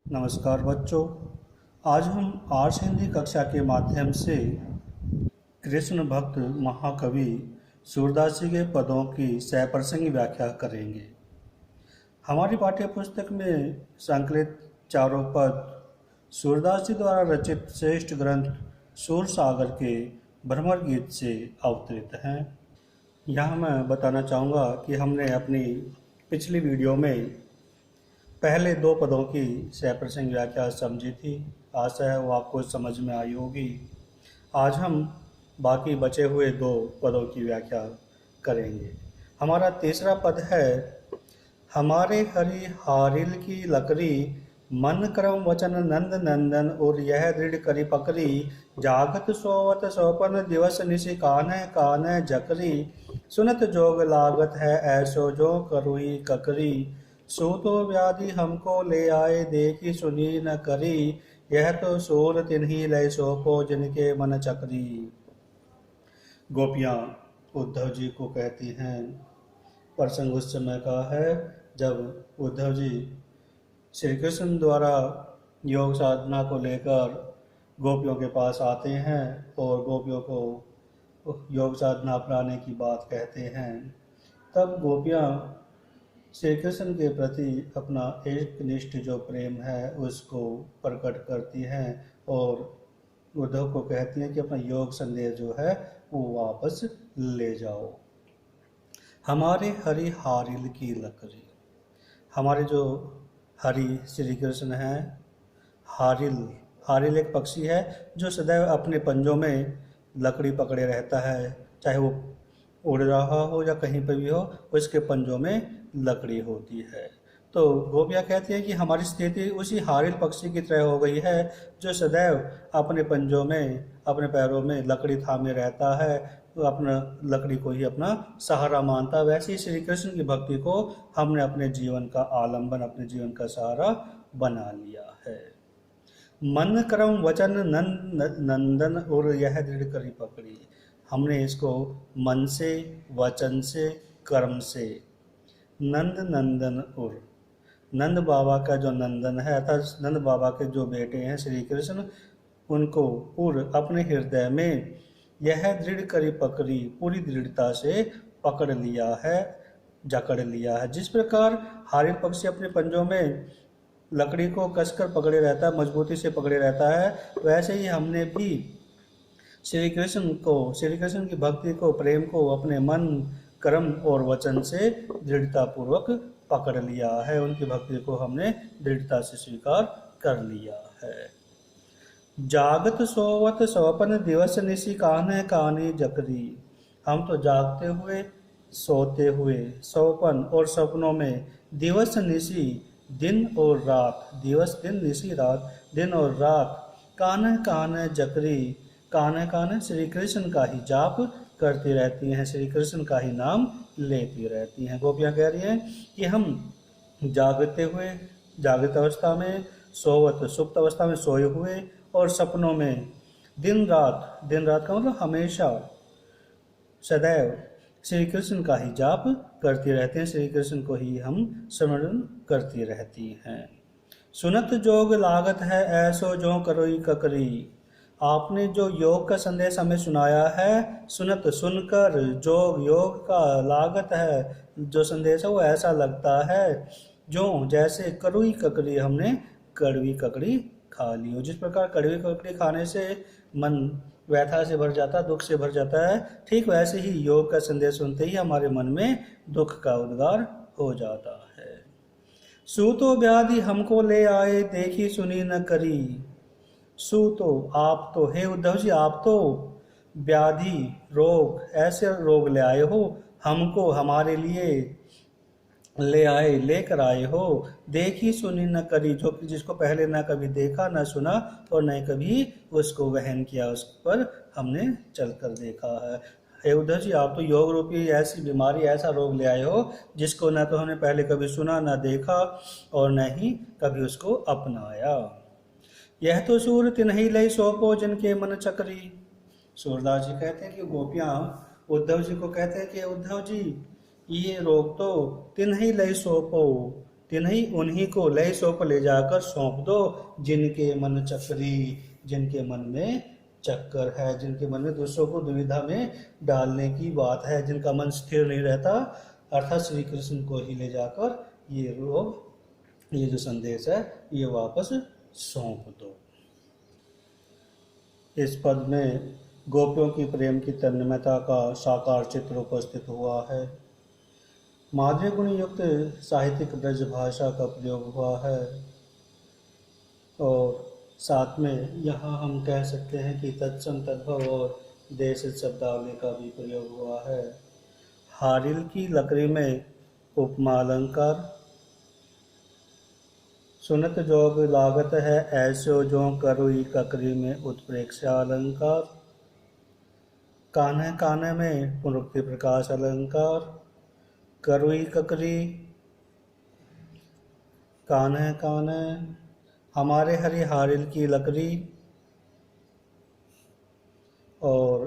नमस्कार बच्चों। आज हम आर्ट्स हिंदी कक्षा के माध्यम से कृष्ण भक्त महाकवि सूरदास जी के पदों की सप्रसंगी व्याख्या करेंगे। हमारी पाठ्य पुस्तक में संकलित चारों पद सूरदास जी द्वारा रचित श्रेष्ठ ग्रंथ सूरसागर के भ्रमर गीत से अवतरित हैं। यहाँ मैं बताना चाहूँगा कि हमने अपनी पिछली वीडियो में पहले दो पदों की सप्रसंग व्याख्या समझी थी। आशा है वो आपको समझ में आई होगी। आज हम बाकी बचे हुए दो पदों की व्याख्या करेंगे। हमारा तीसरा पद है, हमारे हरि हारिल की लकड़ी, मन क्रम वचन नंद नंदन, और यह दृढ़ करी पकड़ी, जागत सोवत सोपन दिवस निशि कान्ह कान्ह जकरी, सुनत जोग लागत है ऐसो जो करुई ककरी, सूतो व्याधि हमको ले आए देखी सुनी न करी, यह तो सूर तिन्ही लय सोपो जिनके मन चकरी। गोपियाँ उद्धव जी को कहती हैं। प्रसंग उस समय का है जब उद्धव जी श्री कृष्ण द्वारा योग साधना को लेकर गोपियों के पास आते हैं और गोपियों को योग साधना अपनाने की बात कहते हैं। तब गोपियाँ श्री कृष्ण के प्रति अपना एकनिष्ठ जो प्रेम है उसको प्रकट करती हैं और उद्धव को कहती हैं कि अपना योग संदेश जो है वो वापस ले जाओ। हमारे हरि हारिल की लकड़ी, हमारे जो हरि श्री कृष्ण हैं, हारिल एक पक्षी है जो सदैव अपने पंजों में लकड़ी पकड़े रहता है, चाहे वो उड़ रहा हो या कहीं पर भी हो, उसके पंजों में लकड़ी होती है। तो गोपियाँ कहती है कि हमारी स्थिति उसी हारिल पक्षी की तरह हो गई है जो सदैव अपने पंजों में, अपने पैरों में लकड़ी थामे रहता है, तो अपना लकड़ी को ही अपना सहारा मानता। वैसे ही श्री कृष्ण की भक्ति को हमने अपने जीवन का आलंबन, अपने जीवन का सहारा बना लिया है। मन क्रम वचन नंदन, और यह दृढ़ करी पकड़ी, हमने इसको मन से, वचन से, कर्म से, नंद नंदन, और नंद बाबा का जो नंदन है अर्थात नंद बाबा के जो बेटे हैं श्री कृष्ण, उनको और अपने हृदय में यह दृढ़ करी पकड़ी, पूरी दृढ़ता से पकड़ लिया है, जकड़ लिया है। जिस प्रकार हारिल पक्षी अपने पंजों में लकड़ी को कसकर पकड़े रहता है, मजबूती से पकड़े रहता है, वैसे ही हमने भी श्री कृष्ण की भक्ति को, प्रेम को अपने मन, कर्म और वचन से दृढ़ता पूर्वक पकड़ लिया है। उनकी भक्ति को हमने दृढ़ता से स्वीकार कर लिया है। जागत सोवत स्वपन दिवस निशि कान्ह कान्ह जकरी, हम तो जागते हुए, सोते हुए, स्वपन और सपनों में, दिवस निशि दिन और रात, दिवस दिन निशि रात, दिन और रात, कान्ह कान्ह जकरी, कान्ह कान्ह श्री कृष्ण का ही जाप करती रहती हैं, श्री कृष्ण का ही नाम लेती रहती हैं। गोपियाँ कह रही हैं कि हम जागते हुए, जागृत अवस्था में, सोवत सुप्त अवस्था में सोए हुए, और सपनों में, दिन रात का मतलब हमेशा, सदैव श्री कृष्ण का ही जाप करती रहते हैं, श्री कृष्ण को ही हम स्मरण करती रहती हैं। सुनत जोग लागत है ऐसो जो करोई ककरी, आपने जो योग का संदेश हमें सुनाया है, सुनत सुनकर, जोग योग का, लागत है जो संदेश है वो ऐसा लगता है जो जैसे करुई ककड़ी, हमने कड़वी ककड़ी खा ली हो। जिस प्रकार कड़वी ककड़ी खाने से मन व्यथा से भर जाता, दुख से भर जाता है, ठीक वैसे ही योग का संदेश सुनते ही हमारे मन में दुख का उद्गार हो जाता है। सूतो व्याधि हमको ले आए देखी सुनी न करी, सूतो आप तो, हे उद्धव जी आप तो व्याधि रोग, ऐसे रोग ले आए हो, हमको हमारे लिए ले आए, लेकर आए हो, देखी सुनी न करी, जो जिसको पहले ना कभी देखा ना सुना और न कभी उसको वहन किया, उस पर हमने चलकर देखा है। हे उद्धव जी आप तो योग रूपी ऐसी बीमारी, ऐसा रोग ले आए हो जिसको न तो हमने पहले कभी सुना, ना देखा और न ही कभी उसको अपनाया। यह तो सूर तिन्ही लय सोपो जिनके मन चकरी, सूरदास जी कहते हैं कि गोपियाँ उद्धव जी को कहते हैं कि उद्धव जी ये रोग तो तिन्ही लय सोपो, तिन्हीं उन्हीं को लय सौंप ले जाकर सौंप दो, जिनके मन चक्री, जिनके मन में चक्कर है, जिनके मन में दूसरों को दुविधा में डालने की बात है, जिनका मन स्थिर नहीं रहता, अर्थात श्री कृष्ण को ही ले जाकर ये लोग, ये जो संदेश है ये वापस सौंप दो। इस पद में गोपियों की प्रेम की तन्मयता का साकार चित्र उपस्थित हुआ है। माधुर्य गुण युक्त साहित्यिक ब्रज भाषा का प्रयोग हुआ है और साथ में यहाँ हम कह सकते हैं कि तत्सम तद्भव और देश शब्दावली का भी प्रयोग हुआ है। हारिल की लकड़ी में उपमा अलंकार, सुनत जोग लागत है ऐसो जो करुई ककरी में उत्प्रेक्षा अलंकार, कान्हे कान्हे में पुनरुक्ति प्रकाश अलंकार, करुई ककरी कान्हे कान्हे, हमारे हरि हारिल की लकड़ी और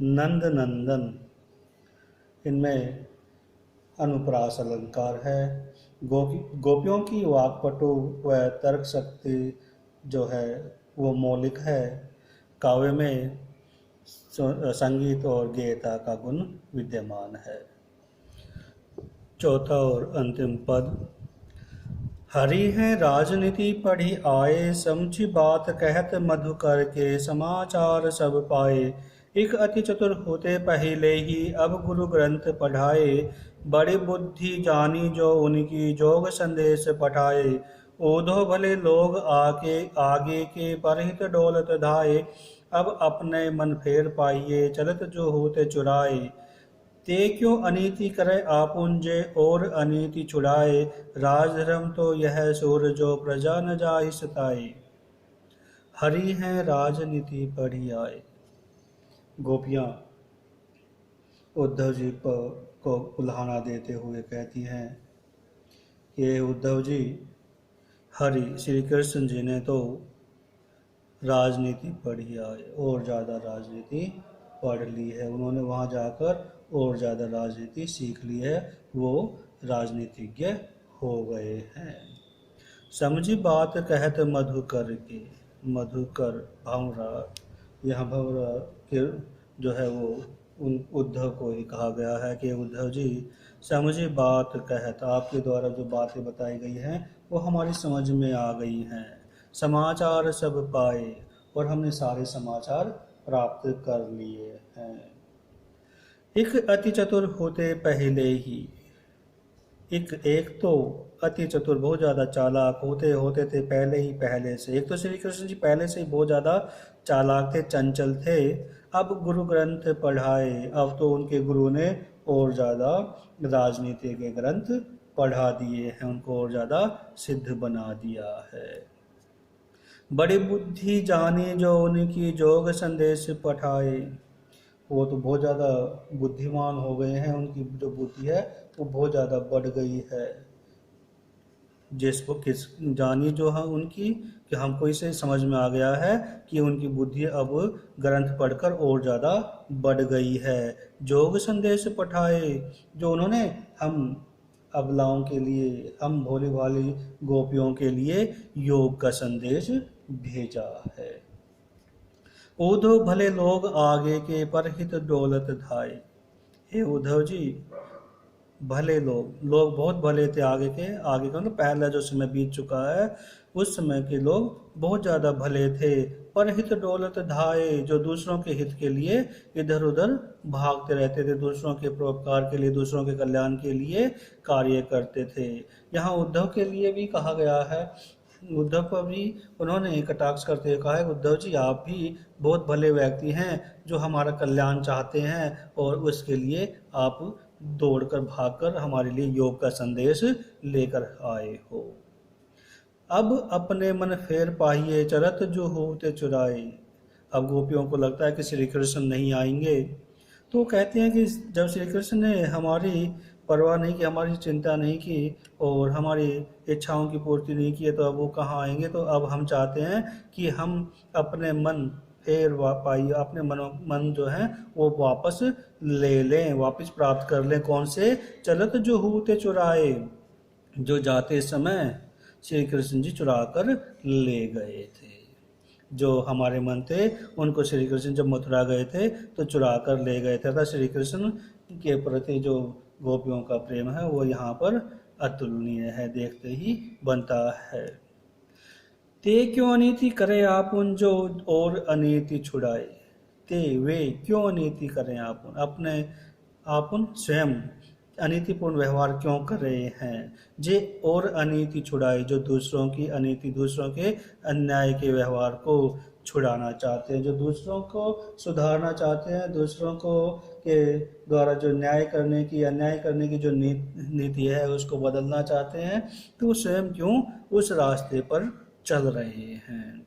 नंद नंदन, इनमें अनुप्रास अलंकार है। गोपियों की वाक्पटु व तर्क शक्ति जो है वो मौलिक है। काव्य में संगीत और गेयता का गुण विद्यमान है। चौथा और अंतिम पद, हरि है राजनीति पढ़ी आए, समझी बात कहत मधुकर के समाचार सब पाए, एक अति चतुर होते पहले ही अब गुरु ग्रंथ पढ़ाए, बड़ी बुद्धि जानी जो उनकी जोग संदेश पठाए, ओधो भले लोग आगे के परहित डोलत धाये, अब अपने मन फेर पाइये चलत जो होते चुराए, ते क्यों अनीति करे आपुंजे और अनीति छुड़ाए, राजधर्म तो यह सूर जो प्रजा न जाहि सताए, हरि हैं राजनीति पढ़ी आए। गोपियाँ उद्धव जी को उल्हाना देते हुए कहती हैं कि उद्धव जी, हरि श्री कृष्ण जी ने तो राजनीति पढ़ी आए और ज़्यादा राजनीति पढ़ ली है, उन्होंने वहाँ जाकर और ज़्यादा राजनीति सीख ली है, वो राजनीतिज्ञ हो गए हैं। समझी बात कहत मधुकर के, मधुकर भंवरा, यहाँ भंवरा के जो है वो उन उद्धव को ही कहा गया है कि उद्धव जी समझी बात कहत, आपके द्वारा जो बातें बताई गई हैं वो हमारी समझ में आ गई हैं, समाचार सब पाए और हमने सारे समाचार प्राप्त कर लिए हैं। एक अति चतुर होते पहले ही, एक तो अति चतुर बहुत ज़्यादा चालाक होते थे पहले से। एक तो श्री कृष्ण जी पहले से ही बहुत ज़्यादा चालाक थे, चंचल थे। अब गुरु ग्रंथ पढ़ाए, अब तो उनके गुरु ने और ज़्यादा राजनीति के ग्रंथ पढ़ा दिए हैं, उनको और ज़्यादा सिद्ध बना दिया है। बड़ी बुद्धि जानी जो उनकी जोग संदेश पठाए, वो तो बहुत ज़्यादा बुद्धिमान हो गए हैं, उनकी जो बुद्धि है वो बहुत ज़्यादा बढ़ गई है। जिसको किस जानी जो है उनकी, कि हमको इसे समझ में आ गया है कि उनकी बुद्धि अब ग्रंथ पढ़कर और ज़्यादा बढ़ गई है। जोग संदेश पठाए, जो उन्होंने हम अबलाओं के लिए, हम भोली भाली गोपियों के लिए योग का संदेश भेजा है। उद्धव भले लोग आगे के परहित डोलत धाये, हे उद्धव जी, भले लोग बहुत भले थे आगे का मतलब पहला जो समय बीत चुका है उस समय के लोग बहुत ज़्यादा भले थे। परहित डोलत धाये, जो दूसरों के हित के लिए इधर उधर भागते रहते थे, दूसरों के परोपकार के लिए, दूसरों के कल्याण के लिए कार्य करते थे। यहाँ उद्धव के लिए भी कहा गया है, उद्धव पर भी उन्होंने कटाक्ष करते हुए कहा है, उद्धव जी आप भी बहुत भले व्यक्ति हैं जो हमारा कल्याण चाहते हैं और उसके लिए आप दौड़कर भागकर हमारे लिए योग का संदेश लेकर आए हो। अब अपने मन फेर पाइए चलत जो होते चुराए। अब गोपियों को लगता है कि श्री कृष्ण नहीं आएंगे, तो कहते हैं कि जब श्री कृष्ण ने हमारी परवाह नहीं की, हमारी चिंता नहीं की और हमारी इच्छाओं की पूर्ति नहीं की है, तो अब वो कहाँ आएंगे। तो अब हम चाहते हैं कि हम अपने मन फेर पाइए, अपने मन जो है वो वापस ले लें, वापस प्राप्त कर लें। कौन से? चलत जो होते चुराए, जो जाते समय श्री कृष्ण जी चुरा कर ले गए थे। जो हमारे मन थे उनको श्री कृष्ण जब मथुरा गए थे तो चुरा कर ले गए थे। अतः श्री कृष्ण के प्रति जो गोपियों का प्रेम है वो यहाँ पर अतुलनीय है, देखते ही बनता है। ते क्यों अनीति करे आपुन जो और अनीति छुड़ाए। ते वे क्यों अनीति करें आपुन, अपने आपुन स्वयं अनीतिपूर्ण व्यवहार क्यों कर रहे हैं। जे और अनीति छुड़ाए, जो दूसरों की अनीति, दूसरों के अन्याय के व्यवहार को छुड़ाना चाहते हैं, जो दूसरों को सुधारना चाहते हैं, दूसरों को के द्वारा जो न्याय करने की, अन्याय करने की जो नीति है उसको बदलना चाहते हैं, तो स्वयं क्यों उस रास्ते पर चल रहे हैं।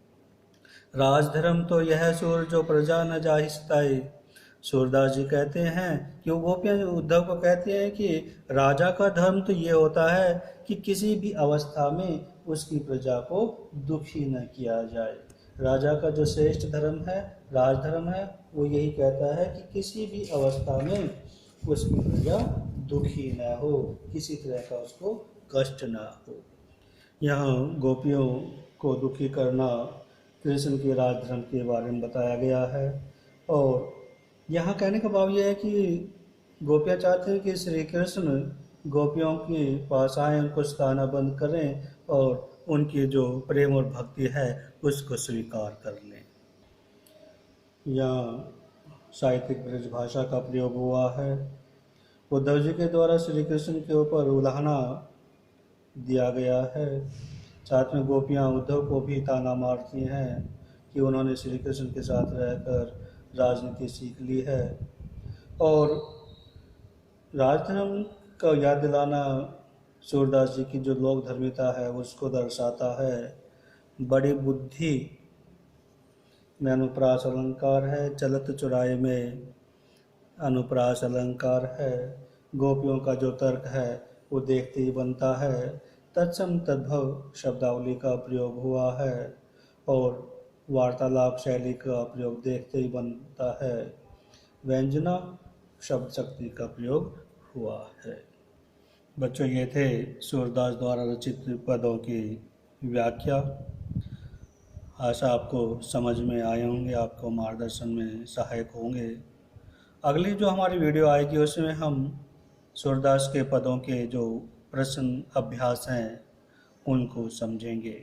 राजधर्म तो यह सूर जो प्रजा न जाहिस्ताए। सूरदास जी कहते हैं कि वो गोपियाँ उद्धव को कहती हैं कि राजा का धर्म तो ये होता है कि किसी भी अवस्था में उसकी प्रजा को दुखी न किया जाए। राजा का जो श्रेष्ठ धर्म है, राजधर्म है, वो यही कहता है कि किसी भी अवस्था में उसकी प्रजा दुखी न हो, किसी तरह का उसको कष्ट न हो। यहाँ गोपियों को दुखी करना कृष्ण के राजधर्म के बारे में बताया गया है। और यहाँ कहने का भाव यह है कि गोपियाँ चाहते हैं कि श्री कृष्ण गोपियों के पास आए, उनको स्थानाबंद करें और उनकी जो प्रेम और भक्ति है उसको स्वीकार कर लें। यहाँ साहित्यिक ब्रज भाषा का प्रयोग हुआ है। उद्धव जी के द्वारा श्री कृष्ण के ऊपर उलाहना दिया गया है। साथ में गोपियाँ उद्धव को भी ताना मारती हैं कि उन्होंने श्री कृष्ण के साथ रहकर राजनीति सीख ली है। और राजधर्म का याद दिलाना सूरदास जी की जो लोक धर्मिता है उसको दर्शाता है। बड़ी बुद्धि में अनुप्रास अलंकार है, चलत चुराए में अनुप्रास अलंकार है। गोपियों का जो तर्क है वो देखते ही बनता है। तत्सम तद्भव शब्दावली का प्रयोग हुआ है और वार्तालाप शैली का प्रयोग देखते ही बनता है। व्यंजना शब्द शक्ति का प्रयोग हुआ है। बच्चों, ये थे सूरदास द्वारा रचित पदों की व्याख्या। आशा आपको समझ में आए होंगे, आपको मार्गदर्शन में सहायक होंगे। अगली जो हमारी वीडियो आएगी उसमें हम सूरदास के पदों के जो प्रश्न अभ्यास हैं उनको समझेंगे।